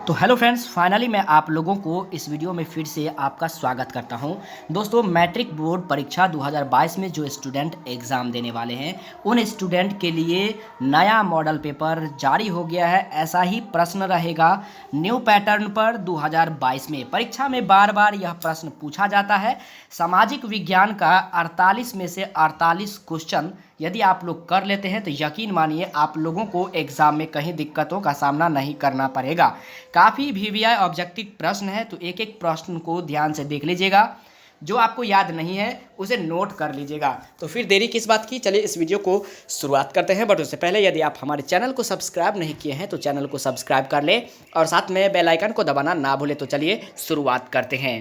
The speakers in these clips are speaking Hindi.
तो हेलो फ्रेंड्स, फाइनली मैं आप लोगों को इस वीडियो में फिर से आपका स्वागत करता हूं। दोस्तों, मैट्रिक बोर्ड परीक्षा 2022 में जो स्टूडेंट एग्ज़ाम देने वाले हैं उन स्टूडेंट के लिए नया मॉडल पेपर जारी हो गया है। ऐसा ही प्रश्न रहेगा न्यू पैटर्न पर 2022 में। परीक्षा में बार बार यह प्रश्न पूछा जाता है। सामाजिक विज्ञान का 48 में से 48 क्वेश्चन यदि आप लोग कर लेते हैं तो यकीन मानिए आप लोगों को एग्ज़ाम में कहीं दिक्कतों का सामना नहीं करना पड़ेगा। काफ़ी वीवीआई ऑब्जेक्टिव प्रश्न है, तो एक एक प्रश्न को ध्यान से देख लीजिएगा। जो आपको याद नहीं है उसे नोट कर लीजिएगा। तो फिर देरी किस बात की, चलिए इस वीडियो को शुरुआत करते हैं। बट उससे पहले यदि आप हमारे चैनल को सब्सक्राइब नहीं किए हैं तो चैनल को सब्सक्राइब कर लें और साथ में बेल आइकन को दबाना ना भूलें। तो चलिए शुरुआत करते हैं।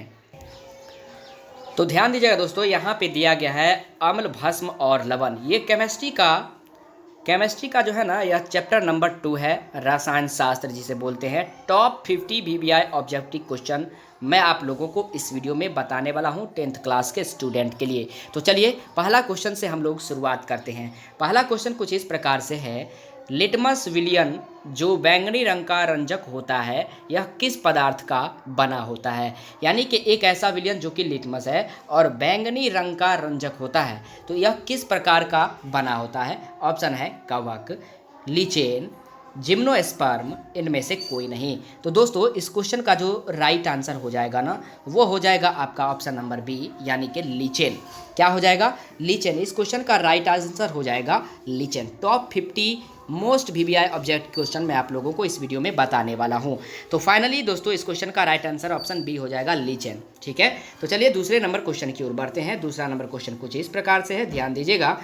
तो ध्यान दीजिएगा दोस्तों, यहाँ पे दिया गया है अम्ल, भस्म और लवण। ये केमिस्ट्री का जो है ना, यह चैप्टर नंबर 2 है, रसायन शास्त्र जिसे बोलते हैं। टॉप 50 वीवीआई ऑब्जेक्टिव क्वेश्चन मैं आप लोगों को इस वीडियो में बताने वाला हूं 10th क्लास के स्टूडेंट के लिए। तो चलिए पहला क्वेश्चन से हम लोग शुरुआत करते हैं। पहला क्वेश्चन कुछ इस प्रकार से है, लिटमस विलियन जो बैंगनी रंग का रंजक होता है यह किस पदार्थ का बना होता है। यानी कि एक ऐसा विलियन जो कि लिटमस है और बैंगनी रंग का रंजक होता है, तो यह किस प्रकार का बना होता है। ऑप्शन है कवक, लीचेन, जिम्नोस्पर्म, इनमें से कोई नहीं। तो दोस्तों इस क्वेश्चन का जो राइट आंसर हो जाएगा ना, वो हो जाएगा आपका ऑप्शन नंबर बी, यानी कि लीचेन। क्या हो जाएगा? लीचेन। इस क्वेश्चन का राइट आंसर हो जाएगा lichen. Top 50 most VVI object question मैं आप लोगों को इस वीडियो में बताने वाला हूं। तो फाइनली दोस्तों इस क्वेश्चन का राइट आंसर ऑप्शन बी हो जाएगा, लीचेन। ठीक है, तो चलिए दूसरे नंबर क्वेश्चन की ओर बढ़ते हैं। दूसरा नंबर क्वेश्चन कुछ इस प्रकार से है, ध्यान दीजिएगा।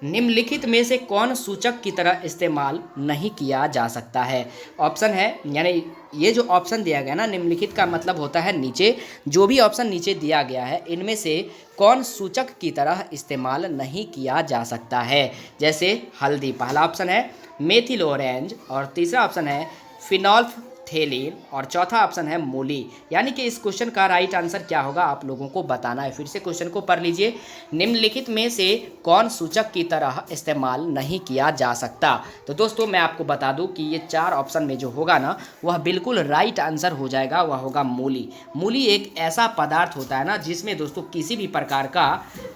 निम्नलिखित में से कौन सूचक की तरह इस्तेमाल नहीं किया जा सकता है। ऑप्शन है, यानी ये जो ऑप्शन दिया गया ना, निम्नलिखित का मतलब होता है नीचे जो भी ऑप्शन नीचे दिया गया है इनमें से कौन सूचक की तरह इस्तेमाल नहीं किया जा सकता है। जैसे हल्दी पहला ऑप्शन है, मेथिल ऑरेंज, और तीसरा ऑप्शन है फिनोल्फथेलिन, और चौथा ऑप्शन है मूली। यानी कि इस क्वेश्चन का राइट आंसर क्या होगा आप लोगों को बताना है। फिर से क्वेश्चन को पढ़ लीजिए। निम्नलिखित में से कौन सूचक की तरह इस्तेमाल नहीं किया जा सकता। तो दोस्तों मैं आपको बता दूं कि ये 4 ऑप्शन में जो होगा ना, वह बिल्कुल राइट आंसर हो जाएगा, वह होगा मूली। मूली एक ऐसा पदार्थ होता है ना जिसमें दोस्तों किसी भी प्रकार का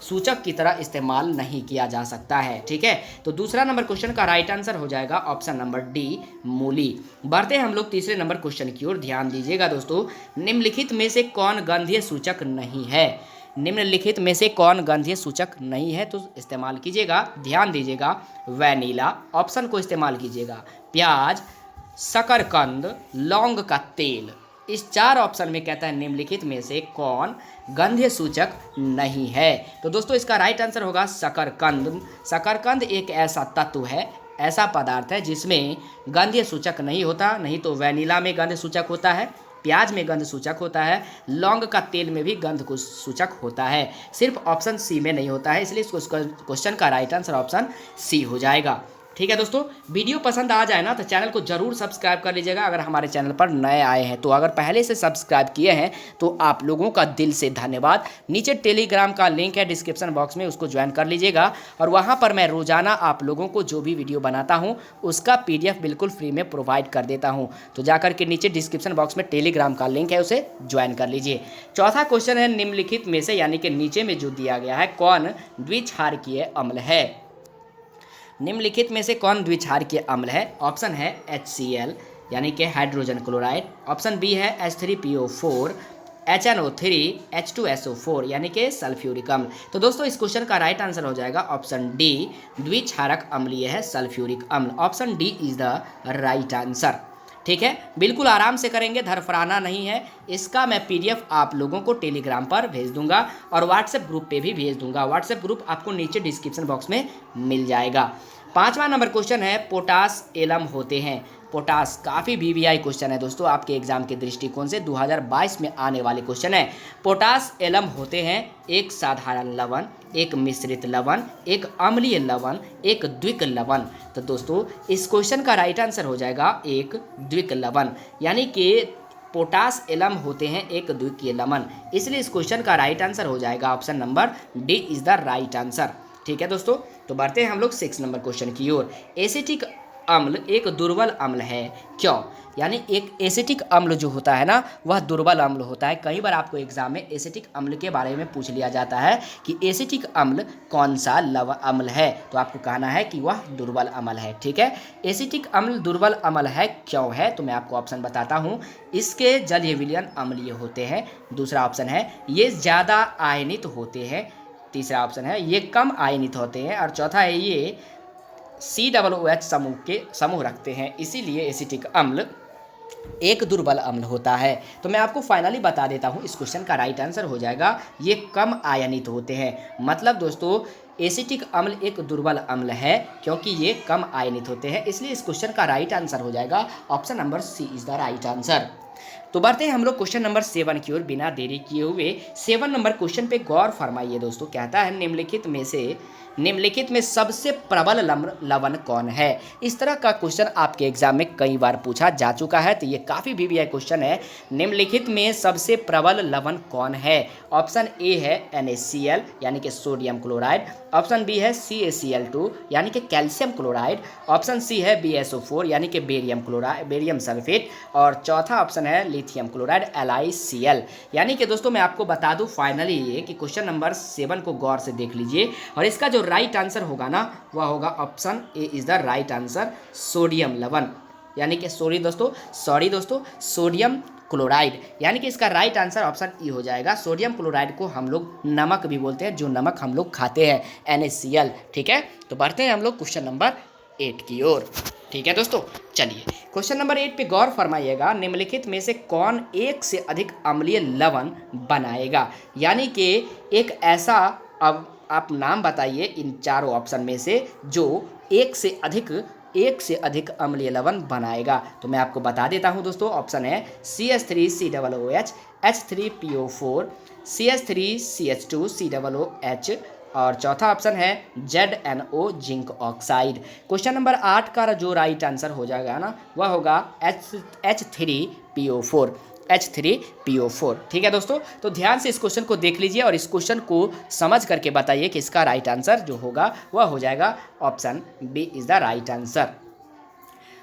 सूचक की तरह इस्तेमाल नहीं किया जा सकता है। ठीक है, तो दूसरा नंबर क्वेश्चन का राइट आंसर हो जाएगा ऑप्शन नंबर डी, मूली। बढ़ते हैं हम लोग तीसरे नंबर क्वेश्चन की ओर। ध्यान दीजिएगा दोस्तों, निम्नलिखित में से कौन गंधीय सूचक नहीं है। निम्नलिखित में से कौन गंधीय सूचक नहीं है, तो इस्तेमाल कीजिएगा, ध्यान दीजिएगा। वैनिला ऑप्शन को इस्तेमाल कीजिएगा, प्याज, शकरकंद, लौंग का तेल। इस 4 ऑप्शन में कहता है निम्नलिखित में से कौन गंधीय सूचक नहीं है। तो दोस्तों इसका राइट आंसर होगा शकरकंद। शकरकंद एक ऐसा तत्व है, ऐसा पदार्थ है जिसमें गंधीय सूचक नहीं होता। नहीं तो वैनिला में गंध सूचक होता है, प्याज में गंध सूचक होता है, लौंग का तेल में भी गंध को सूचक होता है। सिर्फ ऑप्शन सी में नहीं होता है, इसलिए इस क्वेश्चन का राइट आंसर ऑप्शन सी हो जाएगा। ठीक है दोस्तों, वीडियो पसंद आ जाए ना तो चैनल को जरूर सब्सक्राइब कर लीजिएगा अगर हमारे चैनल पर नए आए हैं। तो अगर पहले से सब्सक्राइब किए हैं तो आप लोगों का दिल से धन्यवाद। नीचे टेलीग्राम का लिंक है डिस्क्रिप्शन बॉक्स में, उसको ज्वाइन कर लीजिएगा। और वहाँ पर मैं रोजाना आप लोगों को जो भी वीडियो बनाता हूँ उसका PDF बिल्कुल फ्री में प्रोवाइड कर देता हूँ। तो जाकर के नीचे डिस्क्रिप्शन बॉक्स में टेलीग्राम का लिंक है, उसे ज्वाइन कर लीजिए। चौथा क्वेश्चन है, निम्नलिखित में से यानी कि नीचे में जो दिया गया है कौन द्विक्षारकीय अम्ल है। निम्नलिखित में से कौन द्विक्षारकीय अम्ल है। ऑप्शन है HCl यानी कि हाइड्रोजन क्लोराइड, ऑप्शन बी है H3PO4, HNO3, H2SO4 यानी कि सल्फ्यूरिक अम्ल। तो दोस्तों इस क्वेश्चन का राइट आंसर हो जाएगा ऑप्शन डी, द्विक्षारक अम्लीय है सल्फ्यूरिक अम्ल। Option D is the right answer. ठीक है, बिल्कुल आराम से करेंगे, धरफराना नहीं है। इसका मैं PDF आप लोगों को टेलीग्राम पर भेज दूंगा और व्हाट्सएप ग्रुप पे भी भेज दूंगा। व्हाट्सएप ग्रुप आपको नीचे डिस्क्रिप्शन बॉक्स में मिल जाएगा। 5वां नंबर क्वेश्चन है, पोटास एलम होते हैं। पोटास काफ़ी VVI क्वेश्चन है दोस्तों, आपके एग्जाम के दृष्टिकोण से 2022 में आने वाले क्वेश्चन है। पोटास एलम होते हैं एक साधारण लवण, एक मिश्रित लवण, एक अम्लीय लवण, एक द्विक लवण। तो दोस्तों इस क्वेश्चन का राइट आंसर हो जाएगा एक द्विक लवण, यानी कि पोटास एलम होते हैं एक द्विकीय लवण। इसलिए इस क्वेश्चन का राइट आंसर हो जाएगा option number D is the right answer. ठीक है दोस्तों, तो बढ़ते हैं हम लोग 6 नंबर क्वेश्चन की ओर। एसिटिक अम्ल एक दुर्बल अम्ल है, क्यों? यानी एक एसिटिक अम्ल जो होता है ना वह दुर्बल अम्ल होता है। कई बार आपको एग्जाम में एसिटिक अम्ल के बारे में पूछ लिया जाता है कि एसिटिक अम्ल कौन सा अम्ल है, तो आपको कहना है कि वह दुर्बल अम्ल है। ठीक है, एसिटिक अम्ल दुर्बल अम्ल है क्यों है, तो मैं आपको ऑप्शन बताता हूँ। इसके जलीय विलयन अम्लीय होते हैं। दूसरा ऑप्शन है ये ज़्यादा आयनित होते हैं। तीसरा ऑप्शन है ये कम आयनित होते हैं। और चौथा है ये COOH समूह रखते हैं, इसीलिए एसिटिक अम्ल एक दुर्बल अम्ल होता है। तो मैं आपको फाइनली बता देता हूँ, इस क्वेश्चन का राइट आंसर हो जाएगा ये कम आयनित होते हैं। मतलब दोस्तों एसिटिक अम्ल एक दुर्बल अम्ल है क्योंकि ये कम आयनित होते हैं, इसलिए इस क्वेश्चन का राइट आंसर हो जाएगा option number C is the right answer. तो बढ़ते हैं हम लोग क्वेश्चन नंबर 7 की ओर बिना देरी किए हुए। 7 नंबर क्वेश्चन पे गौर फरमाइए दोस्तों। कहता है निम्नलिखित में सबसे प्रबल लवण कौन है। इस तरह का क्वेश्चन आपके एग्जाम में कई बार पूछा जा चुका है, तो ये काफ़ी VBI क्वेश्चन है। निम्नलिखित में सबसे प्रबल लवण कौन है। ऑप्शन ए है NaCl यानी कि सोडियम क्लोराइड। ऑप्शन बी है CaCl2 यानी कि कैल्शियम क्लोराइड। ऑप्शन सी है BSO4 यानी कि बेरियम सल्फेट। और चौथा ऑप्शन है लिथियम क्लोराइड LiCl। यानी कि दोस्तों मैं आपको बता दूं फाइनली ये कि क्वेश्चन नंबर 7 को गौर से देख लीजिए, और इसका जो राइट आंसर होगा ना वह होगा option A is the right answer, sodium लवण। यानी कि सॉरी दोस्तों सोडियम क्लोराइड, यानी कि इसका राइट आंसर ऑप्शन ई हो जाएगा। सोडियम क्लोराइड को हम लोग नमक भी बोलते हैं, जो नमक हम लोग खाते हैं, NaCl। ठीक है, तो बढ़ते हैं हम लोग क्वेश्चन नंबर 8 की ओर। ठीक है दोस्तों, चलिए क्वेश्चन नंबर 8 पे गौर फरमाइएगा। निम्नलिखित में से कौन एक से अधिक अम्लीय लवण बनाएगा। यानी कि एक ऐसा, अब आप नाम बताइए इन चारों ऑप्शन में से जो एक से अधिक अम्लीय लवण बनाएगा। तो मैं आपको बता देता हूं दोस्तों, ऑप्शन है CH3COOH, H3PO4, CH3CH2 COOH, और चौथा ऑप्शन है ZNO zinc oxide. Question number 8 का जो राइट आंसर हो जाएगा ना वह होगा H3PO4। ठीक है दोस्तों, तो ध्यान से इस क्वेश्चन को देख लीजिए और इस क्वेश्चन को समझ करके बताइए कि इसका राइट आंसर जो होगा वह हो जाएगा option B is the right answer.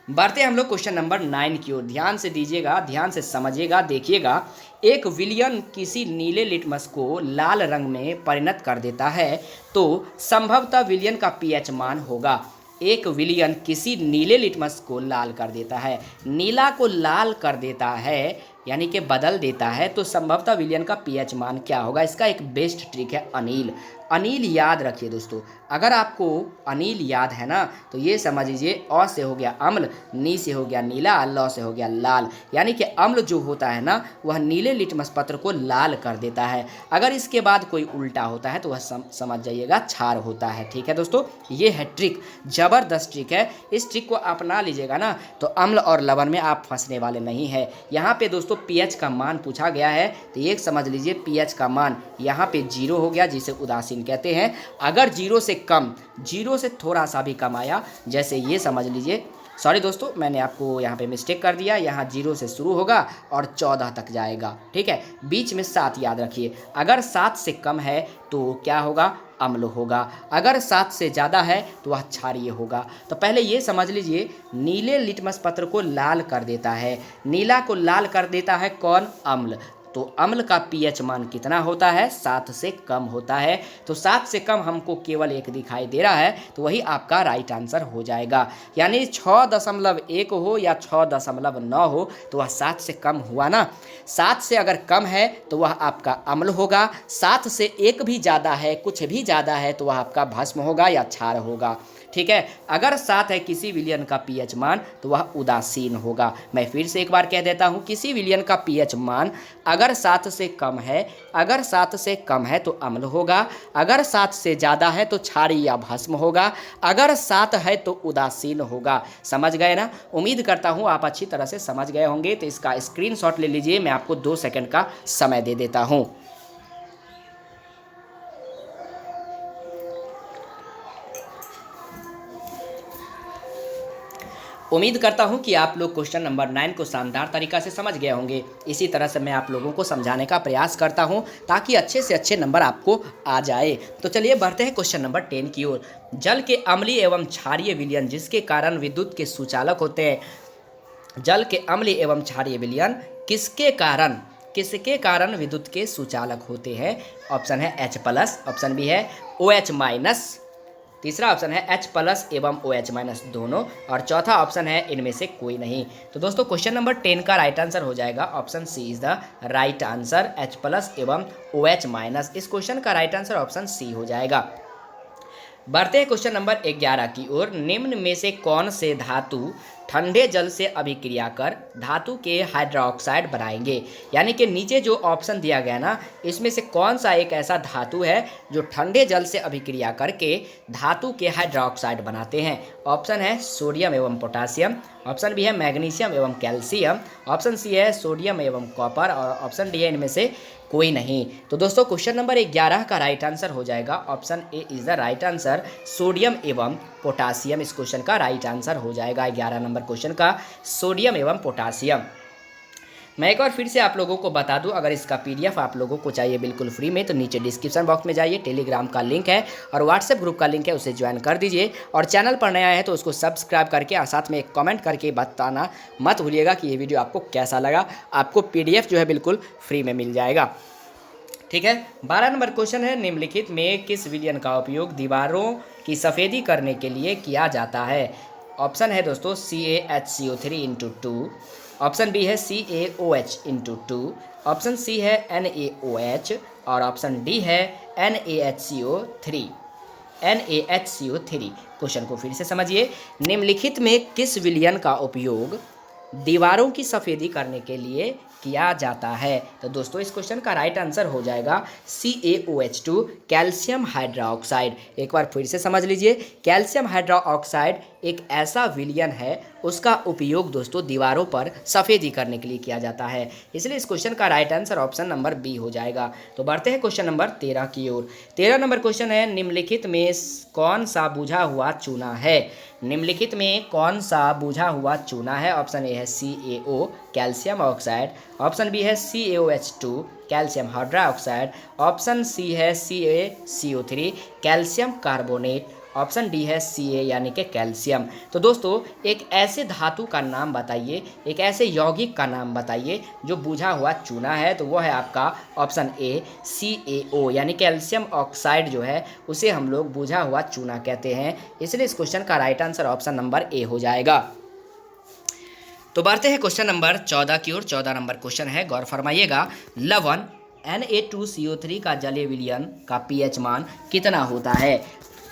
बढ़ते हम लोग क्वेश्चन नंबर 9 की ओर। ध्यान से दीजिएगा, ध्यान से समझिएगा, देखिएगा। एक विलयन किसी नीले लिटमस को लाल रंग में परिणत कर देता है तो संभवतः विलयन का pH मान होगा। एक विलयन किसी नीले लिटमस को लाल कर देता है, नीला को लाल कर देता है यानी कि बदल देता है, तो संभवतः विलयन का pH मान क्या होगा। इसका एक बेस्ट ट्रिक है अनिल याद रखिए दोस्तों। अगर आपको अनिल याद है ना तो ये समझ लीजिए अ से हो गया अम्ल, नी से हो गया नीला, ल से हो गया लाल। यानी कि अम्ल जो होता है ना वह नीले लिटमस पत्र को लाल कर देता है। अगर इसके बाद कोई उल्टा होता है तो वह समझ जाइएगा क्षार होता है। ठीक है दोस्तों, ये है ट्रिक, जबरदस्त ट्रिक है। इस ट्रिक को अपना लीजिएगा ना तो अम्ल और लवण में आप फंसने वाले नहीं है। यहाँ पे दोस्तों pH का मान पूछा गया है, तो ये समझ लीजिए pH का मान यहाँ पे 0 हो गया, जिसे उदासीन कहते हैं। अगर 0 से कम, 0 से थोड़ा सा भी कम आया, जैसे ये समझ लीजिए, सॉरी दोस्तों मैंने आपको यहाँ पे मिस्टेक कर दिया, यहाँ 0 से शुरू होगा और 14 तक जाएगा। ठीक है, बीच में 7 याद रखिए। अगर 7 से कम है तो क्या होगा, अम्ल होगा। अगर 7 से ज़्यादा है तो वह क्षारीय होगा। तो पहले ये समझ लीजिए, नीले लिटमस पत्र को लाल कर देता है, नीला को लाल कर देता है कौन, अम्ल। तो अम्ल का pH मान कितना होता है, 7 से कम होता है। तो 7 से कम हमको केवल 1 दिखाई दे रहा है, तो वही आपका राइट आंसर हो जाएगा। यानी 6.1 हो या 6.9 हो तो वह 7 से कम हुआ ना। 7 से अगर कम है तो वह आपका अम्ल होगा, 7 से 1 भी ज़्यादा है, कुछ भी ज़्यादा है तो वह आपका भस्म होगा या क्षार होगा। ठीक है, अगर 7 है किसी विलयन का pH मान तो वह उदासीन होगा। मैं फिर से एक बार कह देता हूँ, किसी विलयन का pH मान अगर 7 से कम है, अगर 7 से कम है तो अम्ल होगा, अगर 7 से ज़्यादा है तो क्षारीय या भस्म होगा, अगर 7 है तो उदासीन होगा। समझ गए ना। उम्मीद करता हूँ आप अच्छी तरह से समझ गए होंगे। तो इसका स्क्रीनशॉट ले लीजिए, मैं आपको 2 सेकंड का समय दे देता हूँ। उम्मीद करता हूं कि आप लोग क्वेश्चन नंबर 9 को शानदार तरीक़ा से समझ गए होंगे। इसी तरह से मैं आप लोगों को समझाने का प्रयास करता हूं ताकि अच्छे से अच्छे नंबर आपको आ जाए। तो चलिए बढ़ते हैं क्वेश्चन नंबर 10 की ओर। जल के अम्लीय एवं क्षारीय विलयन जिसके कारण विद्युत के सुचालक होते हैं। जल के अम्लीय एवं क्षारीय विलयन किसके कारण विद्युत के सुचालक होते हैं? ऑप्शन है H+, ऑप्शन बी है OH-, तीसरा ऑप्शन है H+ एवं OH- दोनों, और चौथा ऑप्शन है इनमें से कोई नहीं। तो दोस्तों क्वेश्चन नंबर 10 का राइट आंसर हो जाएगा option C is the right answer, H+ एवं OH-। इस क्वेश्चन का राइट आंसर ऑप्शन सी हो जाएगा। बढ़ते हैं क्वेश्चन नंबर 11 की ओर। निम्न में से कौन से धातु ठंडे जल से अभिक्रिया कर धातु के हाइड्रोक्साइड बनाएंगे? यानी कि नीचे जो ऑप्शन दिया गया ना, इसमें से कौन सा एक ऐसा धातु है जो ठंडे जल से अभिक्रिया करके धातु के हाइड्रोक्साइड बनाते हैं? ऑप्शन है सोडियम एवं पोटासियम, ऑप्शन बी है मैग्नीशियम एवं कैल्शियम, ऑप्शन सी है सोडियम एवं कॉपर, और ऑप्शन डी है इनमें से कोई नहीं। तो दोस्तों क्वेश्चन नंबर 11 का राइट आंसर हो जाएगा option A is the right answer, sodium एवं पोटासियम इस क्वेश्चन का राइट आंसर हो जाएगा। 11 नंबर क्वेश्चन का सोडियम एवं पोटासियम। मैं एक बार फिर से आप लोगों को बता दूं, अगर इसका पीडीएफ आप लोगों को चाहिए बिल्कुल फ्री में तो नीचे डिस्क्रिप्शन बॉक्स में जाइए, टेलीग्राम का लिंक है और व्हाट्सएप ग्रुप का लिंक है, उसे ज्वाइन कर दीजिए। और चैनल पर नया है तो उसको सब्सक्राइब करके और साथ में एक कमेंट करके बताना मत भूलिएगा कि ये वीडियो आपको कैसा लगा। आपको पीडीएफ जो है बिल्कुल फ्री में मिल जाएगा, ठीक है। 12 नंबर क्वेश्चन है, निम्नलिखित में किस विलयन का उपयोग दीवारों की सफ़ेदी करने के लिए किया जाता है? ऑप्शन है दोस्तों CaHCO3/2, ऑप्शन बी है CaOH/2, ऑप्शन सी है NaOH, और ऑप्शन डी है NaHCO3। क्वेश्चन को फिर से समझिए। निम्नलिखित में किस विलयन का उपयोग दीवारों की सफ़ेदी करने के लिए किया जाता है? तो दोस्तों इस क्वेश्चन का राइट आंसर हो जाएगा CaOH2, कैल्शियम हाइड्रोक्साइड। एक बार फिर से समझ लीजिए, कैल्शियम हाइड्रोक्साइड एक ऐसा विलयन है, उसका उपयोग दोस्तों दीवारों पर सफ़ेदी करने के लिए किया जाता है, इसलिए इस क्वेश्चन का right answer option number B हो जाएगा। तो बढ़ते हैं क्वेश्चन नंबर 13 की ओर। 13 नंबर क्वेश्चन है, निम्नलिखित में कौन सा बुझा हुआ चूना है? निम्नलिखित में कौन सा बुझा हुआ चूना है? ऑप्शन ए है CaO, calcium oxide, option B है CaOH2, calcium hydroxide, option C है CaCO3, calcium carbonate, option D है Ca यानी कि कैल्शियम। तो दोस्तों एक ऐसे धातु का नाम बताइए, एक ऐसे यौगिक का नाम बताइए जो बुझा हुआ चूना है, तो वो है आपका ऑप्शन ए CaO, यानी कैल्शियम ऑक्साइड जो है उसे हम लोग बुझा हुआ चूना कहते हैं, इसलिए इस क्वेश्चन का right answer option number A हो जाएगा। तो बढ़ते हैं क्वेश्चन नंबर 14 की ओर। 14 नंबर क्वेश्चन है, गौर फरमाइएगा। लवण Na2CO3 का जलीय विलयन का pH मान कितना होता है?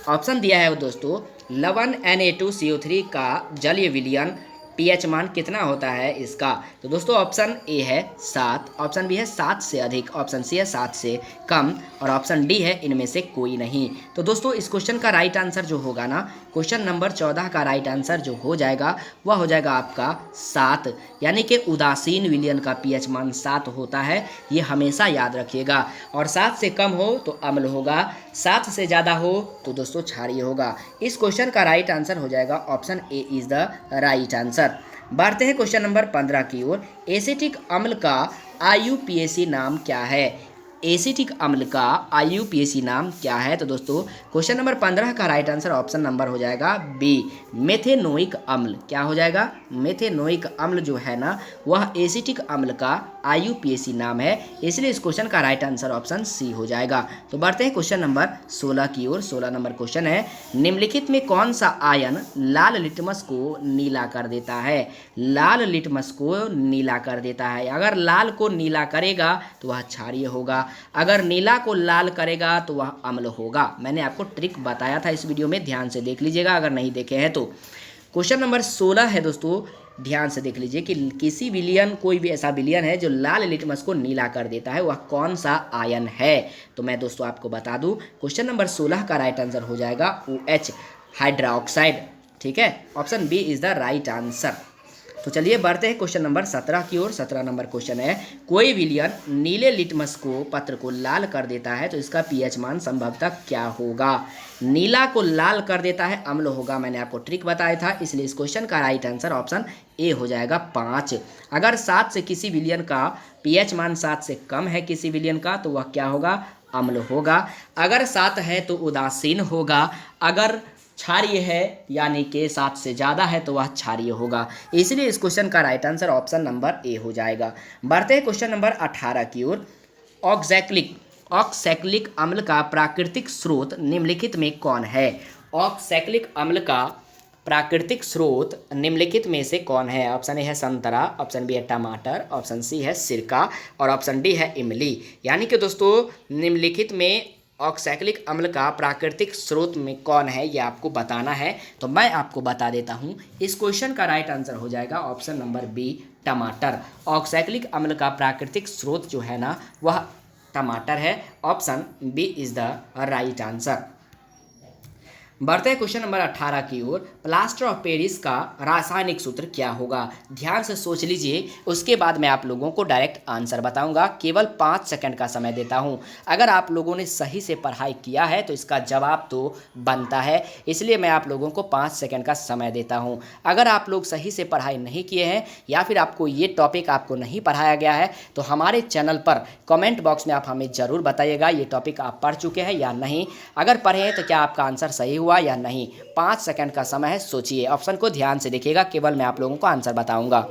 ऑप्शन दिया है दोस्तों, लवण Na2CO3 का जलीय विलयन pH मान कितना होता है इसका? तो दोस्तों ऑप्शन ए है 7, ऑप्शन बी है 7 से अधिक, ऑप्शन सी है 7 से कम, और ऑप्शन डी है इनमें से कोई नहीं। तो दोस्तों इस क्वेश्चन का राइट आंसर जो होगा ना, क्वेश्चन नंबर 14 का राइट आंसर जो हो जाएगा वह हो जाएगा आपका 7, यानी कि उदासीन विलयन का pH मान 7 होता है, ये हमेशा याद रखिएगा। और 7 से कम हो तो अम्ल होगा, 7 से ज़्यादा हो तो दोस्तों क्षारीय होगा। इस क्वेश्चन का राइट आंसर हो जाएगा option A is the right answer. बढ़ते हैं क्वेश्चन नंबर 15 की ओर। एसिटिक अम्ल का IUPAC नाम क्या है? एसिटिक अम्ल का IUPAC नाम क्या है? तो दोस्तों क्वेश्चन नंबर 15 का राइट आंसर ऑप्शन नंबर हो जाएगा बी, मेथेनोइक अम्ल। क्या हो जाएगा? मेथेनोइक अम्ल जो है ना वह एसिटिक अम्ल का IUPAC नाम है, इसलिए इस क्वेश्चन का राइट आंसर ऑप्शन सी हो जाएगा। तो बढ़ते हैं क्वेश्चन नंबर 16 की ओर। 16 नंबर क्वेश्चन है, निम्नलिखित में कौन सा आयन लाल लिटमस को नीला कर देता है? लाल लिटमस को नीला कर देता है। अगर लाल को नीला करेगा तो वह क्षारीय होगा, अगर नीला को लाल करेगा तो वह अम्ल होगा। मैंने आपको ट्रिक बताया था इस वीडियो में, ध्यान से देख लीजिएगा अगर नहीं देखे हैं तो। क्वेश्चन नंबर 16 है दोस्तों, ध्यान से देख लीजिए कि किसी विलयन, कोई भी ऐसा विलयन है जो लाल लिटमस को नीला कर देता है, वह कौन सा आयन है? तो मैं दोस्तों आपको बता दूं, क्वेश्चन नंबर 16 का राइट आंसर हो जाएगा OH हाइड्रोक्साइड, ठीक है। Option B is the right answer. तो चलिए बढ़ते हैं क्वेश्चन नंबर 17 की ओर। 17 नंबर क्वेश्चन है, कोई विलयन नीले लिटमस को पत्र को लाल कर देता है तो इसका पीएच मान संभवतः क्या होगा। नीला को लाल कर देता है, अम्ल होगा। मैंने आपको ट्रिक बताया था, इसलिए इस क्वेश्चन का राइट आंसर ऑप्शन ए हो जाएगा 5। अगर 7 से किसी विलयन का पीएच मान 7 से कम है किसी विलयन का, तो वह क्या होगा, अम्ल होगा। अगर 7 है तो उदासीन होगा। अगर क्षारीय है यानी कि 7 से ज़्यादा है तो वह क्षारीय होगा। इसलिए इस क्वेश्चन का right answer option number A हो जाएगा। बढ़ते हैं क्वेश्चन नंबर 18 की ओर। ऑक्सैक्लिक अम्ल का प्राकृतिक स्रोत निम्नलिखित में कौन है। ऑक्सैक्लिक अम्ल का प्राकृतिक स्रोत निम्नलिखित में से कौन है। ऑप्शन ए है संतरा, ऑप्शन बी है टमाटर, ऑप्शन सी है सिरका और ऑप्शन डी है इमली। यानी कि दोस्तों निम्नलिखित में ऑक्सैक्लिक अम्ल का प्राकृतिक स्रोत में कौन है, ये आपको बताना है। तो मैं आपको बता देता हूँ, इस क्वेश्चन का राइट आंसर हो जाएगा ऑप्शन नंबर बी, टमाटर। ऑक्सैक्लिक अम्ल का प्राकृतिक स्रोत जो है ना, वह टमाटर है। Option B is the right answer. बढ़ते हैं क्वेश्चन नंबर 18 की ओर। प्लास्टर ऑफ पेरिस का रासायनिक सूत्र क्या होगा। ध्यान से सोच लीजिए, उसके बाद मैं आप लोगों को डायरेक्ट आंसर बताऊंगा। केवल 5 सेकंड का समय देता हूं। अगर आप लोगों ने सही से पढ़ाई किया है तो इसका जवाब तो बनता है, इसलिए मैं आप लोगों को 5 सेकंड का समय देता हूं। अगर आप लोग सही से पढ़ाई नहीं किए हैं या फिर आपको ये टॉपिक आपको नहीं पढ़ाया गया है, तो हमारे चैनल पर कमेंट बॉक्स में आप हमें ज़रूर बताइएगा ये टॉपिक आप पढ़ चुके हैं या नहीं। अगर पढ़े हैं तो क्या आपका आंसर सही हुआ या नहीं। 5 सेकंड का समय है, सोचिए। ऑप्शन को ध्यान से देखिएगा, केवल मैं आप लोगों को आंसर बताऊंगा।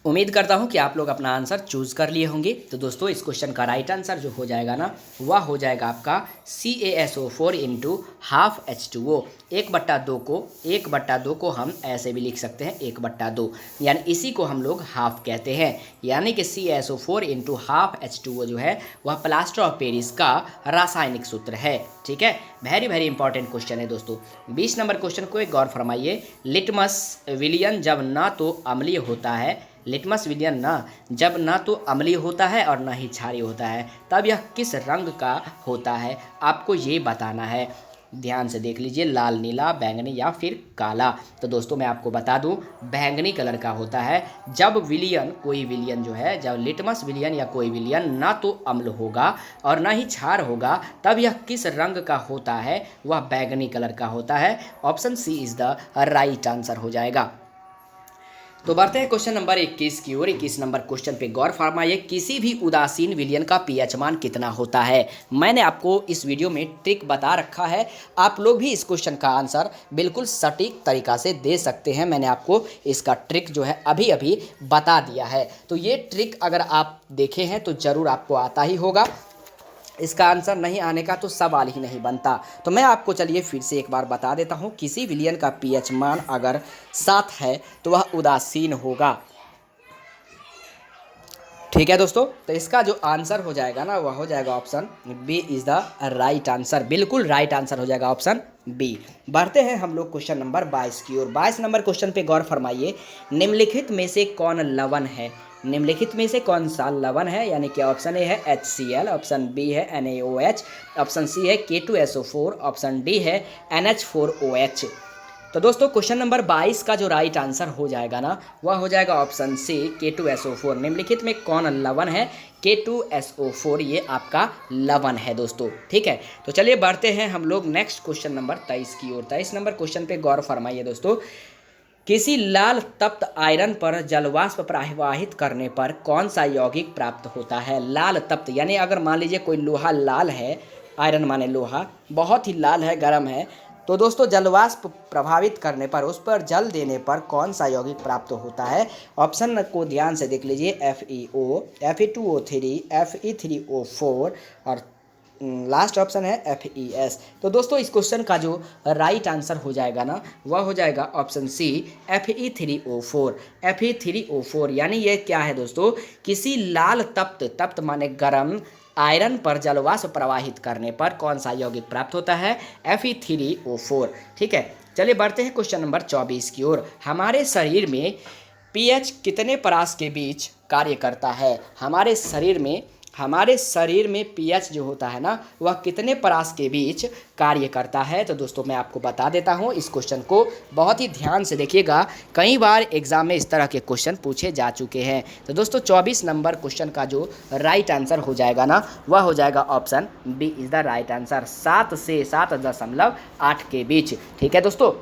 उम्मीद करता हूं कि आप लोग अपना आंसर चूज कर लिए होंगे। तो दोस्तों इस क्वेश्चन का राइट आंसर जो हो जाएगा ना, वह हो जाएगा आपका CaSO4 इंटू हाफ H2O। 1/2 को हम ऐसे भी लिख सकते हैं 1/2, यानी इसी को हम लोग हाफ कहते हैं। यानी कि CaSO4 इंटू हाफ H2O जो है वह प्लास्टर ऑफ पेरिस का रासायनिक सूत्र है। ठीक है, वेरी वेरी इंपॉर्टेंट क्वेश्चन है दोस्तों। 20 नंबर क्वेश्चन को एक गौर फरमाइए। लिटमस विलयन जब ना तो अम्लीय होता है, लिटमस विलयन ना जब ना तो अम्लीय होता है और ना ही क्षारीय होता है, तब यह किस रंग का होता है, आपको ये बताना है। ध्यान से देख लीजिए, लाल, नीला, बैंगनी या फिर काला। तो दोस्तों मैं आपको बता दूं, बैंगनी कलर का होता है जब विलयन, कोई विलयन जो है, जब लिटमस विलयन या कोई विलयन ना तो अम्ल होगा और ना ही क्षार होगा, तब यह किस रंग का होता है, वह बैंगनी कलर का होता है। Option C is the right answer हो जाएगा। तो बढ़ते हैं क्वेश्चन नंबर 21 की ओर। 21 नंबर क्वेश्चन पे गौर फरमाइए। किसी भी उदासीन विलयन का पीएच मान कितना होता है। मैंने आपको इस वीडियो में ट्रिक बता रखा है, आप लोग भी इस क्वेश्चन का आंसर बिल्कुल सटीक तरीका से दे सकते हैं। मैंने आपको इसका ट्रिक जो है अभी अभी बता दिया है। तो ये ट्रिक अगर आप देखे हैं तो ज़रूर आपको आता ही होगा। इसका आंसर नहीं आने का तो सवाल ही नहीं बनता। तो मैं आपको चलिए फिर से एक बार बता देता हूँ। किसी विलयन का पीएच मान अगर 7 है तो वह उदासीन होगा। ठीक है दोस्तों, तो इसका जो आंसर हो जाएगा ना, वह हो जाएगा option B is the right answer. बिल्कुल राइट आंसर हो जाएगा ऑप्शन बी। बढ़ते हैं हम लोग क्वेश्चन नंबर 22 की ओर। 22 नंबर क्वेश्चन पे गौर फरमाइए। निम्नलिखित में से कौन लवण है। निम्नलिखित में से कौन सा लवण है, यानी कि ऑप्शन ए है HCl, ऑप्शन बी है NaOH, ऑप्शन सी है K2SO4, ऑप्शन डी है NH4OH। तो दोस्तों क्वेश्चन नंबर 22 का जो राइट आंसर हो जाएगा ना, वह हो जाएगा ऑप्शन सी K2SO4। निम्नलिखित में कौन लवण है, K2SO4 ये आपका लवण है दोस्तों। ठीक है, तो चलिए बढ़ते हैं हम लोग नेक्स्ट क्वेश्चन नंबर 23 की ओर। 23 नंबर क्वेश्चन पे गौर फरमाइए दोस्तों। किसी लाल तप्त आयरन पर जलवाष्प प्रवाहित करने पर कौन सा यौगिक प्राप्त होता है। लाल तप्त यानी अगर मान लीजिए कोई लोहा लाल है, आयरन माने लोहा बहुत ही लाल है, गर्म है, तो दोस्तों जलवाष्प प्रभावित करने पर, उस पर जल देने पर कौन सा यौगिक प्राप्त होता है। ऑप्शन को ध्यान से देख लीजिए, FeO, Fe2O3, Fe3O4 और लास्ट ऑप्शन है FeS। तो दोस्तों इस क्वेश्चन का जो राइट आंसर हो जाएगा ना, वह हो जाएगा ऑप्शन सी Fe3O4। Fe3O4 यानी ये क्या है दोस्तों, किसी लाल तप्त माने गर्म आयरन पर जलवाष्प प्रवाहित करने पर कौन सा यौगिक प्राप्त होता है, Fe3O4। ठीक है, चलिए बढ़ते हैं क्वेश्चन नंबर 24 की ओर। हमारे शरीर में pH कितने परास के बीच कार्य करता है। हमारे शरीर में हमारे शरीर में पीएच जो होता है ना वह कितने परास के बीच कार्य करता है। तो दोस्तों मैं आपको बता देता हूँ, इस क्वेश्चन को बहुत ही ध्यान से देखिएगा, कई बार एग्जाम में इस तरह के क्वेश्चन पूछे जा चुके हैं। तो दोस्तों 24 नंबर क्वेश्चन का जो राइट आंसर हो जाएगा ना वह हो जाएगा option B is the right answer, 7 से 7.8 के बीच। ठीक है दोस्तों,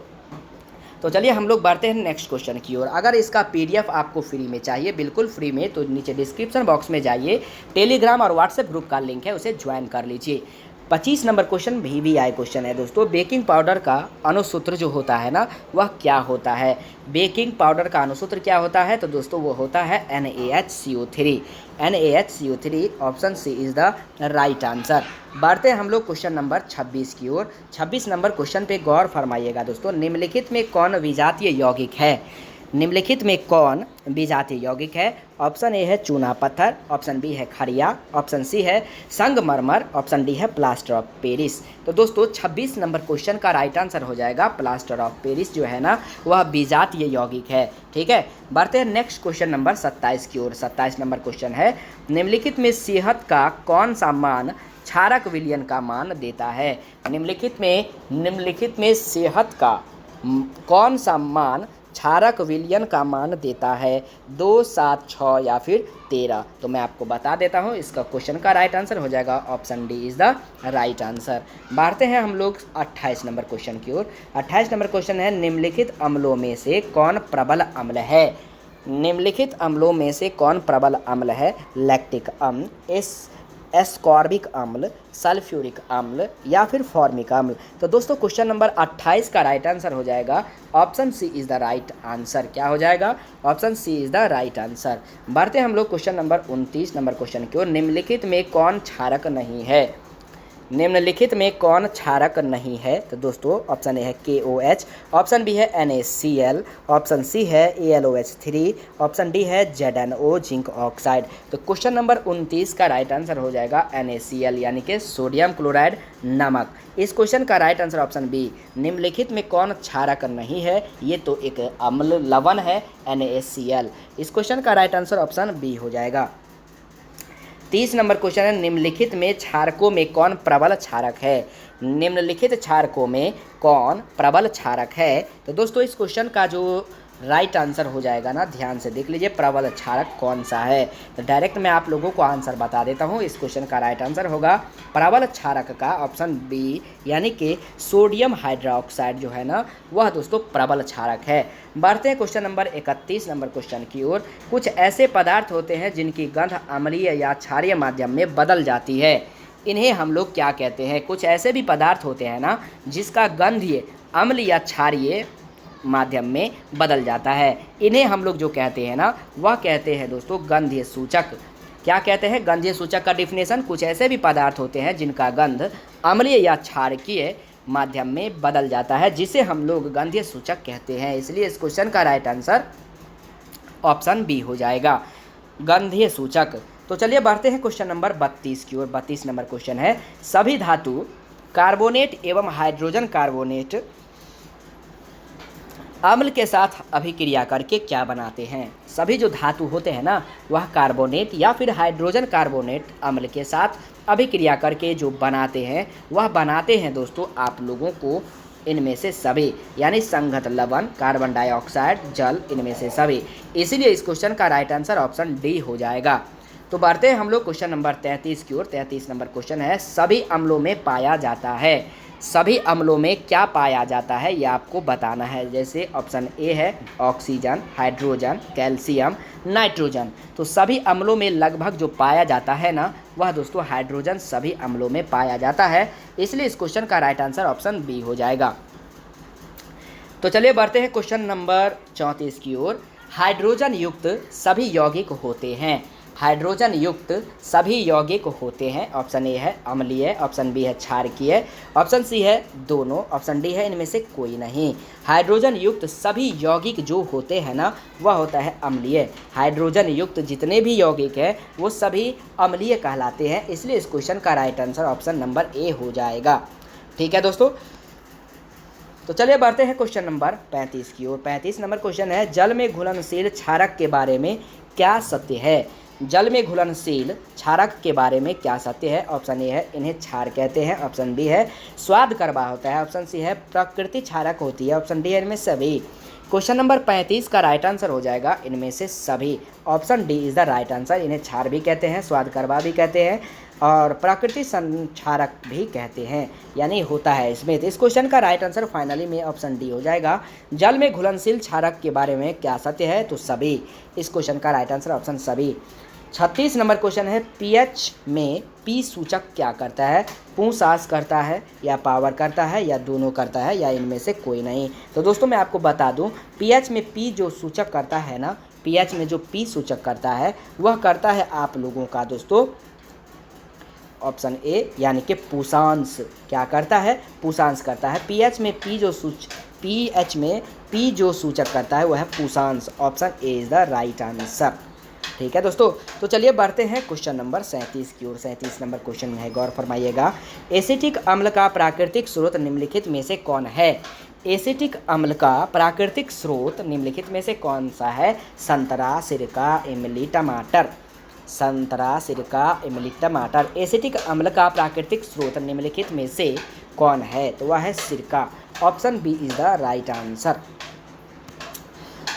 तो चलिए हम लोग बढ़ते हैं नेक्स्ट क्वेश्चन की ओर। अगर इसका पीडीएफ आपको फ्री में चाहिए, बिल्कुल फ्री में, तो नीचे डिस्क्रिप्शन बॉक्स में जाइए, टेलीग्राम और व्हाट्सएप ग्रुप का लिंक है, उसे ज्वाइन कर लीजिए। 25 नंबर क्वेश्चन VBI क्वेश्चन है दोस्तों। बेकिंग पाउडर का अनुसूत्र जो होता है ना वह क्या होता है? बेकिंग पाउडर का अनुसूत्र क्या होता है? तो दोस्तों वो होता है NaHCO3। NaHCO3 option C is the right answer. बढ़ते हैं हम लोग क्वेश्चन नंबर 26 की ओर। 26 नंबर क्वेश्चन पे गौर फरमाइएगा दोस्तों। निम्नलिखित में कौन विजातीय यौगिक है? निम्नलिखित में कौन विजातीय यौगिक है? ऑप्शन ए है चूना पत्थर, ऑप्शन बी है खड़िया, ऑप्शन सी है संगमरमर, ऑप्शन डी है प्लास्टर ऑफ पेरिस। तो दोस्तों 26 नंबर क्वेश्चन का राइट आंसर हो जाएगा प्लास्टर ऑफ पेरिस जो है ना वह विजातीय यौगिक है। ठीक है, बढ़ते हैं नेक्स्ट क्वेश्चन नंबर 27 की ओर। 27 नंबर क्वेश्चन है, निम्नलिखित में सेहत का कौन सा मान क्षारक विलयन का मान देता है? निम्नलिखित में सेहत का कौन सा मान क्षारक विलयन का मान देता है? 2, 7, 6 या फिर 13? तो मैं आपको बता देता हूँ, इसका क्वेश्चन का राइट आंसर हो जाएगा option D is the right answer. बढ़ते हैं हम लोग 28 नंबर क्वेश्चन की ओर। 28 नंबर क्वेश्चन है, निम्नलिखित अम्लों में से कौन प्रबल अम्ल है? निम्नलिखित अम्लों में से कौन प्रबल अम्ल है? लैक्टिक अम्ल, एस्कॉर्बिक अम्ल, सल्फ्यूरिक अम्ल या फिर फॉर्मिक अम्ल? तो दोस्तों क्वेश्चन नंबर 28 का राइट आंसर हो जाएगा option C is the right answer. क्या हो जाएगा? Option C is the right answer. बढ़ते हम लोग क्वेश्चन नंबर 29 नंबर क्वेश्चन की ओर। निम्नलिखित में कौन क्षारक नहीं है? निम्नलिखित में कौन क्षारक नहीं है? तो दोस्तों ऑप्शन ए है KOH, ऑप्शन बी है NaCl, ऑप्शन सी है AlOH3, ऑप्शन डी है ZnO जिंक ऑक्साइड। तो क्वेश्चन नंबर 29 का राइट आंसर हो जाएगा NaCl यानी कि सोडियम क्लोराइड नमक। इस क्वेश्चन का राइट आंसर ऑप्शन बी, निम्नलिखित में कौन क्षारक नहीं है? ये तो एक अम्ल लवण है NaCl। इस क्वेश्चन का राइट आंसर ऑप्शन बी हो जाएगा। 30 नंबर क्वेश्चन है, निम्नलिखित में क्षारकों में कौन प्रबल क्षारक है? निम्नलिखित क्षारकों में कौन प्रबल क्षारक है? तो दोस्तों इस क्वेश्चन का जो राइट आंसर हो जाएगा ना, ध्यान से देख लीजिए, प्रबल क्षारक कौन सा है। तो डायरेक्ट मैं आप लोगों को आंसर बता देता हूँ, इस क्वेश्चन का राइट आंसर होगा प्रबल क्षारक का ऑप्शन बी यानी कि सोडियम हाइड्रोक्साइड जो है ना वह दोस्तों प्रबल क्षारक है। बढ़ते हैं क्वेश्चन नंबर 31 नंबर क्वेश्चन की ओर। कुछ ऐसे पदार्थ होते हैं जिनकी गंध अम्लीय या क्षारीय माध्यम में बदल जाती है, इन्हें हम लोग क्या कहते हैं? कुछ ऐसे भी पदार्थ होते हैं ना जिसका गंधीय अम्ल या क्षारीय माध्यम में बदल जाता है, इन्हें हम लोग जो कहते हैं ना वह कहते हैं दोस्तों गंधीय सूचक। क्या कहते हैं? गंधीय सूचक का डिफिनेशन, कुछ ऐसे भी पदार्थ होते हैं जिनका गंध अम्लीय या क्षारकीय माध्यम में बदल जाता है, जिसे हम लोग गंधीय सूचक कहते हैं। इसलिए इस क्वेश्चन का राइट आंसर ऑप्शन बी हो जाएगा, गंधीय सूचक। तो चलिए बढ़ते हैं क्वेश्चन नंबर 32 की ओर। 32 नंबर क्वेश्चन है, सभी धातु कार्बोनेट एवं हाइड्रोजन कार्बोनेट अम्ल के साथ अभिक्रिया करके क्या बनाते हैं? सभी जो धातु होते हैं ना वह कार्बोनेट या फिर हाइड्रोजन कार्बोनेट अम्ल के साथ अभिक्रिया करके जो बनाते हैं वह बनाते हैं दोस्तों आप लोगों को इनमें से सभी, यानी संगत लवण, कार्बन डाइऑक्साइड, जल, इनमें से सभी। इसीलिए इस क्वेश्चन का राइट आंसर ऑप्शन डी हो जाएगा। तो बढ़ते हैं हम लोग क्वेश्चन नंबर 33 की ओर। 33 नंबर क्वेश्चन है, सभी अम्लों में पाया जाता है। सभी अम्लों में क्या पाया जाता है ये आपको बताना है। जैसे ऑप्शन ए है ऑक्सीजन, हाइड्रोजन, कैल्शियम, नाइट्रोजन। तो सभी अम्लों में लगभग जो पाया जाता है ना वह दोस्तों हाइड्रोजन सभी अम्लों में पाया जाता है, इसलिए इस क्वेश्चन का राइट आंसर ऑप्शन बी हो जाएगा। तो चलिए बढ़ते हैं क्वेश्चन नंबर 34 की ओर। हाइड्रोजन युक्त सभी यौगिक होते हैं। हाइड्रोजन युक्त सभी यौगिक होते हैं। ऑप्शन ए है अम्लीय, ऑप्शन बी है क्षारकीय, ऑप्शन सी है दोनों, ऑप्शन डी है इनमें से कोई नहीं। हाइड्रोजन युक्त सभी यौगिक जो होते हैं ना वह होता है अम्लीय। हाइड्रोजन युक्त जितने भी यौगिक हैं वो सभी अम्लीय कहलाते हैं, इसलिए इस क्वेश्चन का right answer option number A हो जाएगा। ठीक है दोस्तों, तो चलिए बढ़ते हैं क्वेश्चन नंबर 35 की ओर। 35 नंबर क्वेश्चन है, जल में घुलनशील क्षारक के बारे में क्या सत्य है? जल में घुलनशील क्षारक के बारे में क्या सत्य है? ऑप्शन ए है इन्हें क्षार कहते हैं, ऑप्शन बी है स्वाद कड़वा होता है, ऑप्शन सी है प्रकृति क्षारक होती है, ऑप्शन डी है इनमें सभी। क्वेश्चन नंबर 35 का राइट आंसर हो जाएगा इनमें से सभी। Option D is the right answer. इन्हें क्षार भी कहते हैं, स्वाद कड़वा भी कहते हैं और प्रकृति संक्षारक भी कहते हैं, यानी होता है इसमें। तो इस क्वेश्चन का राइट आंसर फाइनली में ऑप्शन डी हो जाएगा। जल में घुलनशील क्षारक के बारे में क्या सत्य है? तो सभी। इस क्वेश्चन का राइट आंसर ऑप्शन सभी। 36 नंबर क्वेश्चन है, पीएच में पी सूचक क्या करता है? पूंछताछ करता है या पावर करता है या दोनों करता है या इनमें से कोई नहीं। तो दोस्तों मैं आपको बता दूं, पीएच में पी जो सूचक करता है ना, पीएच में जो पी सूचक करता है वह करता है आप लोगों का दोस्तों ऑप्शन ए यानी कि पूषांश। क्या करता है? पूषांश करता है। पीएच में पीएच में पी जो सूचक करता है वह है पूषांश। Option A is the right answer. ठीक है दोस्तों, तो चलिए बढ़ते हैं क्वेश्चन नंबर 37 की ओर। 37 नंबर क्वेश्चन में है, गौर फरमाइएगा। एसिटिक अम्ल का प्राकृतिक स्रोत निम्नलिखित में से कौन है? एसिटिक अम्ल का प्राकृतिक स्रोत निम्नलिखित में से कौन सा है? संतरा, सिरका, इमली, टमाटर। संतरा, सिरका, इमली, टमाटर। एसिटिक अम्ल का प्राकृतिक स्रोत निम्नलिखित में से कौन है? तो वह है सिरका। Option B is the right answer.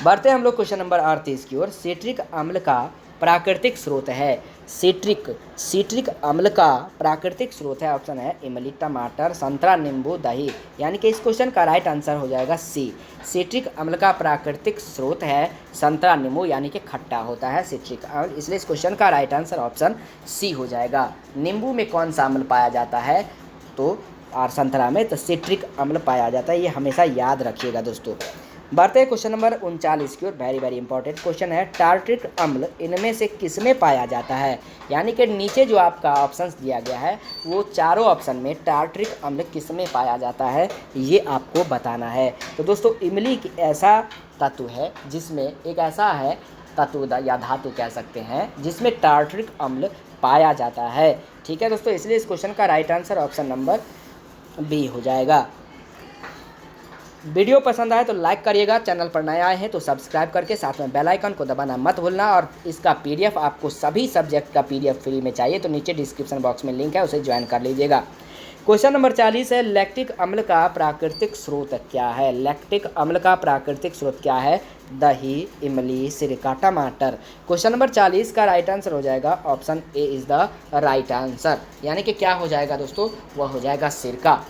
बढ़ते हैं हम लोग क्वेश्चन नंबर 38 की ओर। सिट्रिक अम्ल का प्राकृतिक स्रोत है। सिट्रिक अम्ल का प्राकृतिक स्रोत है, ऑप्शन है इमली, टमाटर, संतरा, नींबू, दही। यानी कि इस क्वेश्चन का राइट आंसर हो जाएगा सी। सिट्रिक अम्ल का प्राकृतिक स्रोत है संतरा, नींबू, यानी कि खट्टा होता है सिट्रिक अम्ल, इसलिए इस क्वेश्चन का राइट आंसर ऑप्शन सी हो जाएगा। नींबू में कौन सा अम्ल पाया जाता है? तो और संतरा में तो सिट्रिक अम्ल पाया जाता है, ये हमेशा याद रखिएगा दोस्तों। बढ़ते हैं क्वेश्चन नंबर 39 की ओर। वेरी वेरी इंपॉर्टेंट क्वेश्चन है, टार्ट्रिक अम्ल इनमें से किस में पाया जाता है? यानी कि नीचे जो आपका ऑप्शंस दिया गया है वो चारों ऑप्शन में टार्ट्रिक अम्ल किस में पाया जाता है ये आपको बताना है। तो दोस्तों इमली एक ऐसा तत्व है जिसमें एक ऐसा है तत्व या धातु कह सकते हैं जिसमें टार्ट्रिक अम्ल पाया जाता है। ठीक है दोस्तों, इसलिए इस क्वेश्चन का right answer option number B हो जाएगा। वीडियो पसंद आए तो लाइक करिएगा, चैनल पर नए आए हैं तो सब्सक्राइब करके साथ में बेल आइकन को दबाना मत भूलना। और इसका पीडीएफ आपको सभी सब्जेक्ट का पीडीएफ फ्री में चाहिए तो नीचे डिस्क्रिप्शन बॉक्स में लिंक है, उसे ज्वाइन कर लीजिएगा। क्वेश्चन नंबर 40 है, लैक्टिक अम्ल का प्राकृतिक स्रोत क्या है? लैक्टिक अम्ल का प्राकृतिक स्रोत क्या है? दही, इमली, सिरका, टमाटर। क्वेश्चन नंबर 40 का राइट आंसर हो जाएगा option A is the right answer. यानी कि क्या हो जाएगा दोस्तों? वह हो जाएगा सिरका।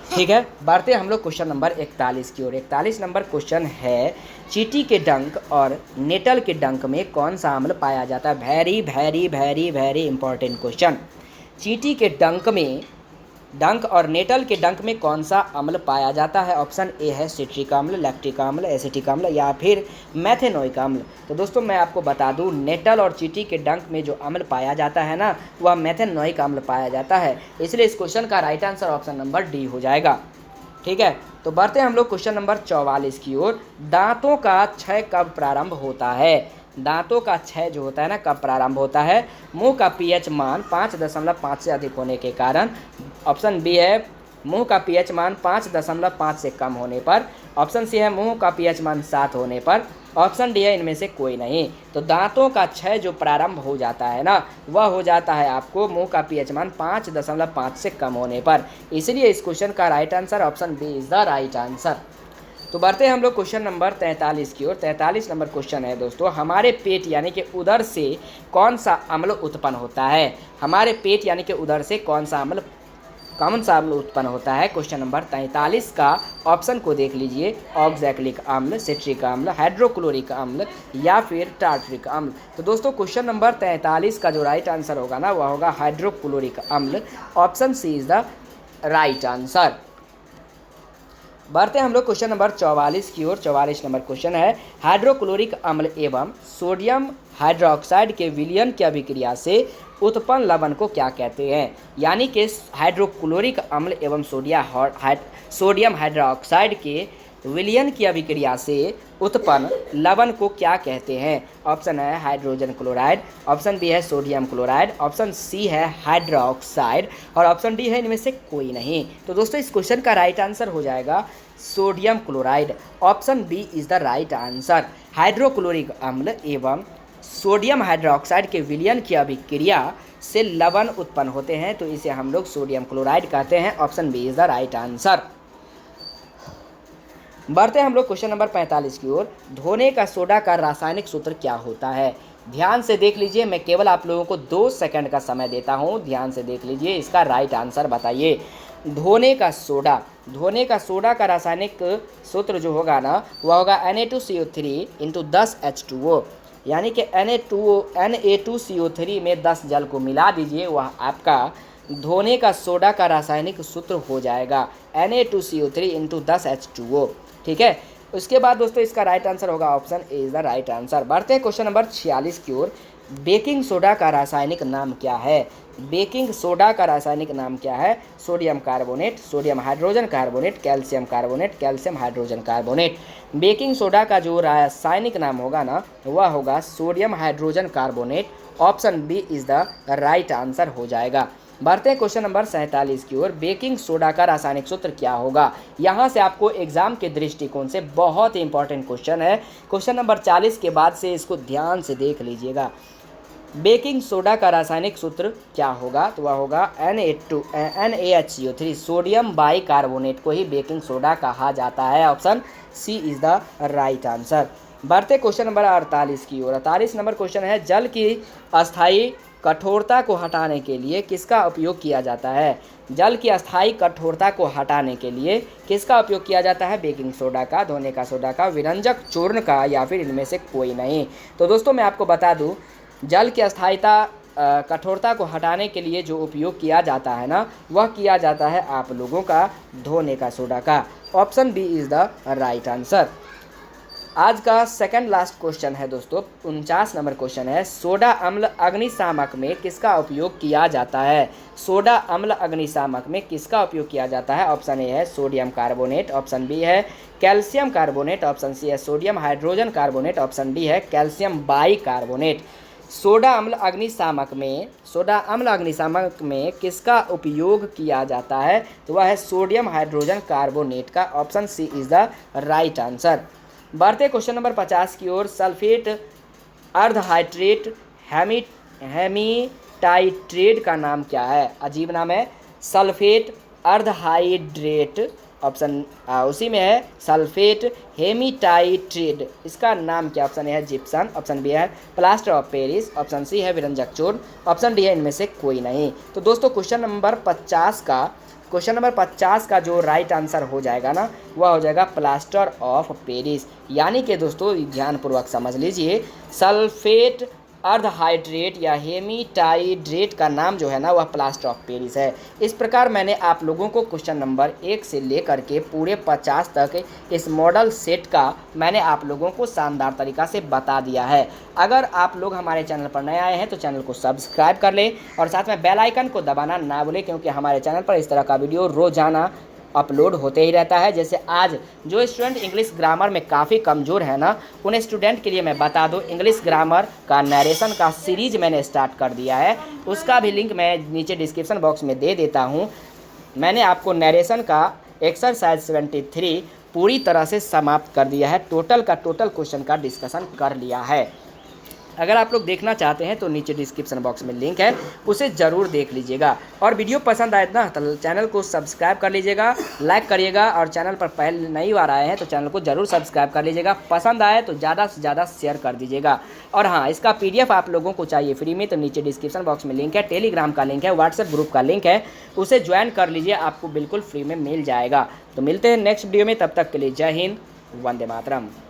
ठीक है, बढ़ते हैं हम लोग क्वेश्चन नंबर 41 की ओर। 41 नंबर क्वेश्चन है, चींटी के डंक और नेटल के डंक में कौन सा अम्ल पाया जाता है? Very very very very important question. चींटी के डंक और नेटल के डंक में कौन सा अम्ल पाया जाता है? ऑप्शन ए है सिट्रिक अम्ल, लैक्टिक अम्ल, एसिटिक अम्ल या फिर मेथेनोइक अम्ल। तो दोस्तों मैं आपको बता दूं, नेटल और चींटी के डंक में जो अम्ल पाया जाता है ना वह मेथेनोइक अम्ल पाया जाता है, इसलिए इस क्वेश्चन का right answer option number D हो जाएगा। ठीक है, तो बढ़ते हैं हम लोग क्वेश्चन नंबर 44 की ओर। दांतों का क्षय कब प्रारंभ होता है? दांतों का क्षय जो होता है ना कब प्रारंभ होता है? मुंह का पीएच मान 5.5 से अधिक होने के कारण। ऑप्शन बी है मुंह का पीएच मान 5.5 से कम होने पर। ऑप्शन सी है मुंह का पीएच मान 7 होने पर। ऑप्शन डी है इनमें से कोई नहीं। तो दांतों का क्षय जो प्रारंभ हो जाता है ना वह हो जाता है आपको मुंह का पीएच मान 5.5 से कम होने पर, इसलिए इस क्वेश्चन का right answer option B is the right answer. तो बढ़ते हैं हम लोग क्वेश्चन नंबर 43 की ओर। 43 नंबर क्वेश्चन है दोस्तों, हमारे पेट यानी कि उदर से कौन सा अम्ल उत्पन्न होता है? हमारे पेट यानी कि उदर से कौन सा अम्ल उत्पन्न होता है? क्वेश्चन नंबर 43 का ऑप्शन को देख लीजिए, ऑक्सैक्लिक अम्ल, सिट्रिक अम्ल, हाइड्रोक्लोरिक अम्ल या फिर टार्ट्रिक अम्ल। तो दोस्तों क्वेश्चन नंबर 43 का जो राइट आंसर होगा ना वह होगा हाइड्रोक्लोरिक अम्ल। Option C is the right answer. बढ़ते हैं हम लोग क्वेश्चन नंबर 44 की ओर। 44 नंबर क्वेश्चन है, हाइड्रोक्लोरिक अम्ल एवं सोडियम हाइड्रोक्साइड के विलयन की अभिक्रिया से उत्पन्न लवण को क्या कहते हैं? यानी कि हाइड्रोक्लोरिक अम्ल एवं सोडियम हाइड्रोक्साइड के विलयन की अभिक्रिया से उत्पन्न लवण को क्या कहते हैं? ऑप्शन है हाइड्रोजन क्लोराइड, ऑप्शन बी है सोडियम क्लोराइड, ऑप्शन सी है हाइड्रोक्साइड और ऑप्शन डी है इनमें से कोई नहीं। तो दोस्तों इस क्वेश्चन का राइट आंसर हो जाएगा sodium chloride. Option B is the right answer. Hydrochloric अम्ल एवं सोडियम हाइड्रोक्साइड के विलयन की अभिक्रिया से लवण उत्पन्न होते हैं, तो इसे हम लोग सोडियम क्लोराइड कहते हैं। Option B is the right answer. बढ़ते हैं हम लोग क्वेश्चन नंबर 45 की ओर। धोने का सोडा का रासायनिक सूत्र क्या होता है? ध्यान से देख लीजिए, मैं केवल आप लोगों को 2 सेकंड का समय देता हूं, ध्यान से देख लीजिए, इसका राइट आंसर बताइए। धोने का सोडा का रासायनिक सूत्र जो होगा ना, वह होगा Na2CO3 इंटू 10 H2O, यानी कि Na2CO3 में 10 जल को मिला दीजिए, वह आपका धोने का सोडा का रासायनिक सूत्र हो जाएगा Na2CO3 इंटू 10 H2O। ठीक है, उसके बाद दोस्तों इसका राइट आंसर होगा option A is the right answer. बढ़ते हैं क्वेश्चन नंबर 46 की ओर। बेकिंग सोडा का रासायनिक नाम क्या है? बेकिंग सोडा का रासायनिक नाम क्या है? Sodium carbonate, sodium hydrogen carbonate, calcium carbonate, calcium hydrogen carbonate. Baking soda का जो रासायनिक नाम होगा ना, वह होगा sodium hydrogen carbonate. Option B is the right answer हो जाएगा। बढ़ते हैं क्वेश्चन नंबर 47 की ओर। बेकिंग सोडा का रासायनिक सूत्र क्या होगा? यहाँ से आपको एग्जाम के दृष्टिकोण से बहुत ही इंपॉर्टेंट क्वेश्चन है। क्वेश्चन नंबर 40 के बाद से इसको ध्यान से देख लीजिएगा। बेकिंग सोडा का रासायनिक सूत्र क्या होगा? तो वह होगा NaHCO3, सोडियम बाई कार्बोनेट को ही बेकिंग सोडा कहा जाता है। Option C is the right answer. बढ़ते क्वेश्चन नंबर 48 की ओर। 48 नंबर क्वेश्चन है, जल की अस्थायी कठोरता को हटाने के लिए किसका उपयोग किया जाता है? जल की अस्थायी कठोरता को हटाने के लिए किसका उपयोग किया जाता है? बेकिंग सोडा का, धोने का सोडा का, विरंजक चूर्ण का, या फिर इनमें से कोई नहीं। तो दोस्तों मैं आपको बता दूं, जल की अस्थायीता कठोरता को हटाने के लिए जो उपयोग किया जाता है ना, वह किया जाता है आप लोगों का धोने का सोडा का। Option B is the right answer. आज का सेकंड लास्ट क्वेश्चन है दोस्तों, 49 नंबर क्वेश्चन है। सोडा अम्ल अग्निशामक में किसका उपयोग किया जाता है? सोडा अम्ल अग्निशामक में किसका उपयोग किया जाता है? ऑप्शन ए है सोडियम कार्बोनेट, ऑप्शन बी है कैल्शियम कार्बोनेट, ऑप्शन सी है sodium hydrogen carbonate, option D है कैल्शियम बाई कार्बोनेट। सोडा अम्ल अग्निशामक में किसका उपयोग किया जाता है? तो वह है सोडियम हाइड्रोजन कार्बोनेट का। Option C is the right answer. बढ़ते क्वेश्चन नंबर 50 की ओर। सल्फेट अर्धहाइड्रेट हेमीटाइट्रेट का नाम क्या है? अजीब नाम है, सल्फेट अर्धहाइड्रेट। ऑप्शन उसी में है सल्फेट हेमीटाइट्रेट, इसका नाम क्या? ऑप्शन ए है जिप्सन, ऑप्शन बी है plaster of Paris, option C है विरंजक चूर्ण, ऑप्शन डी है इनमें से कोई नहीं। तो दोस्तों क्वेश्चन नंबर 50 का जो राइट आंसर हो जाएगा ना, वह हो जाएगा प्लास्टर ऑफ पेरिस। यानी कि दोस्तों ध्यानपूर्वक समझ लीजिए, सल्फेट अर्धहाइड्रेट या हेमीटाइड्रेट का नाम जो है ना, वह प्लास्टर ऑफ पेरिस है। इस प्रकार मैंने आप लोगों को क्वेश्चन नंबर 1 से लेकर के पूरे 50 तक इस मॉडल सेट का मैंने आप लोगों को शानदार तरीक़ा से बता दिया है। अगर आप लोग हमारे चैनल पर नए आए हैं तो चैनल को सब्सक्राइब कर लें और साथ में बेल आइकन को दबाना ना भूलें, क्योंकि हमारे चैनल पर इस तरह का वीडियो रोज़ाना अपलोड होते ही रहता है। जैसे आज जो स्टूडेंट इंग्लिश ग्रामर में काफ़ी कमज़ोर है ना, उन स्टूडेंट के लिए मैं बता दूं, इंग्लिश ग्रामर का नरेशन का सीरीज मैंने स्टार्ट कर दिया है। उसका भी लिंक मैं नीचे डिस्क्रिप्शन बॉक्स में दे देता हूं। मैंने आपको नरेशन का एक्सरसाइज 73 पूरी तरह से समाप्त कर दिया है। टोटल क्वेश्चन का डिस्कशन कर लिया है। अगर आप लोग देखना चाहते हैं तो नीचे डिस्क्रिप्शन बॉक्स में लिंक है, उसे ज़रूर देख लीजिएगा। और वीडियो पसंद आए ना तो चैनल को सब्सक्राइब कर लीजिएगा, लाइक करिएगा, और चैनल पर पहले नई बार आए हैं तो चैनल को ज़रूर सब्सक्राइब कर लीजिएगा। पसंद आए तो ज़्यादा से ज़्यादा शेयर कर दीजिएगा। और हाँ, इसका PDF आप लोगों को चाहिए फ्री में तो नीचे डिस्क्रिप्शन बॉक्स में लिंक है, टेलीग्राम का लिंक है, व्हाट्सएप ग्रुप का लिंक है, उसे ज्वाइन कर लीजिए, आपको बिल्कुल फ्री में मिल जाएगा। तो मिलते हैं नेक्स्ट वीडियो में, तब तक के लिए जय हिंद, वंदे मातरम।